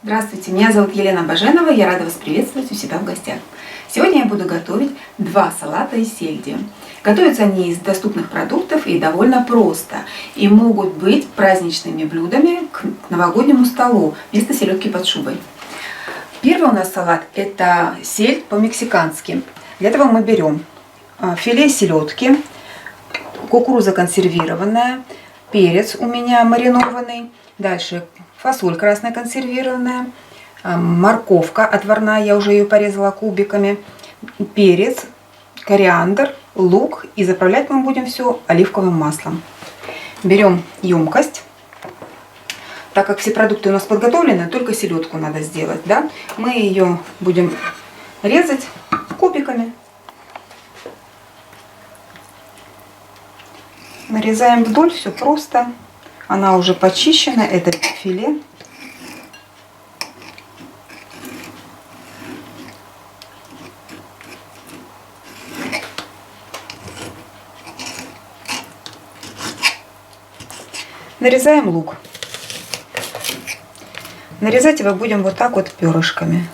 Здравствуйте, меня зовут Елена Баженова, я рада вас приветствовать у себя в гостях. Сегодня я буду готовить два салата из сельди. Готовятся они из доступных продуктов и довольно просто. И могут быть праздничными блюдами к новогоднему столу вместо селедки под шубой. Первый у нас салат – это сельдь по-мексикански. Для этого мы берем филе селедки, кукуруза консервированная, перец у меня маринованный, дальше фасоль красная консервированная, морковка отварная, я уже ее порезала кубиками, перец, кориандр, лук, и заправлять мы будем все оливковым маслом. Берем емкость. Так как все продукты у нас подготовлены, только селедку надо сделать, да? Мы ее будем резать кубиками. Нарезаем вдоль, все просто. Она уже почищена, это филе. Нарезаем лук. Нарезать его будем вот так вот перышками.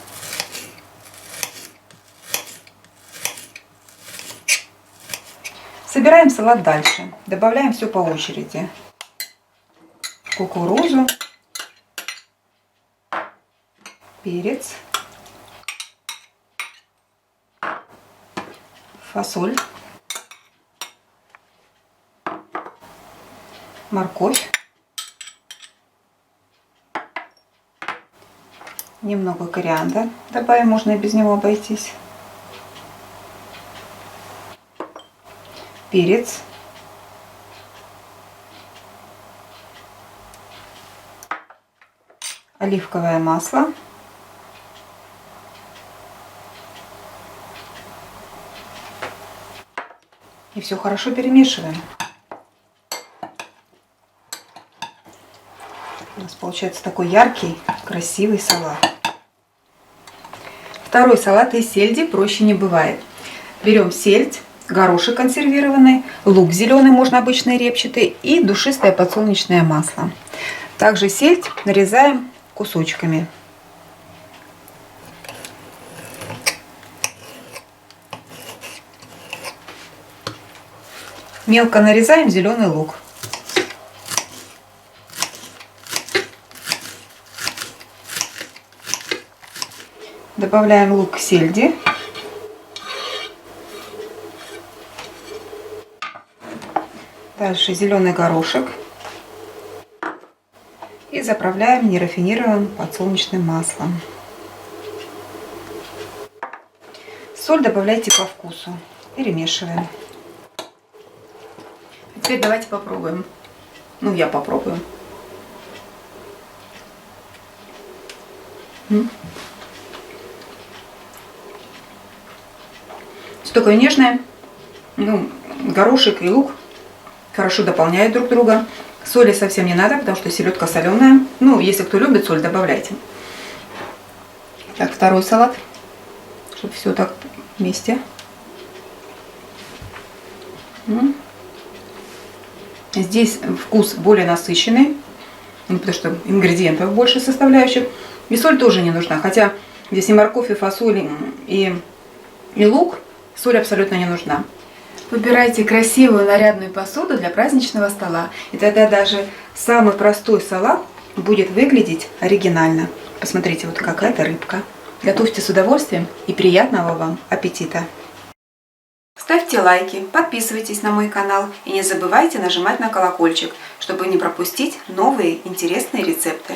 Собираем салат дальше. Добавляем все по очереди. Кукурузу, перец, фасоль, морковь, немного кориандра добавим, можно и без него обойтись, перец, оливковое масло, и все хорошо перемешиваем. У нас получается такой яркий, красивый салат. Второй салат из сельди проще не бывает. Берем сельдь, горошек консервированный, лук зеленый, можно обычный репчатый, и душистое подсолнечное масло. Также сельдь нарезаем кусочками. Мелко нарезаем зеленый лук. Добавляем лук к сельди. Дальше зеленый горошек. И заправляем нерафинированным подсолнечным маслом. Соль добавляйте по вкусу. Перемешиваем. Теперь давайте попробуем. Ну, я попробую. Все такое нежное. Ну, горошек и лук хорошо дополняют друг друга. Соли совсем не надо, потому что селедка соленая. Ну, если кто любит соль, добавляйте. Так, второй салат, чтобы все так вместе. Здесь вкус более насыщенный, потому что ингредиентов больше составляющих. И соль тоже не нужна, хотя здесь и морковь, и фасоль, и лук, соль абсолютно не нужна. Выбирайте красивую нарядную посуду для праздничного стола, и тогда даже самый простой салат будет выглядеть оригинально. Посмотрите, вот какая-то рыбка. Готовьте с удовольствием и приятного вам аппетита! Ставьте лайки, подписывайтесь на мой канал и не забывайте нажимать на колокольчик, чтобы не пропустить новые интересные рецепты.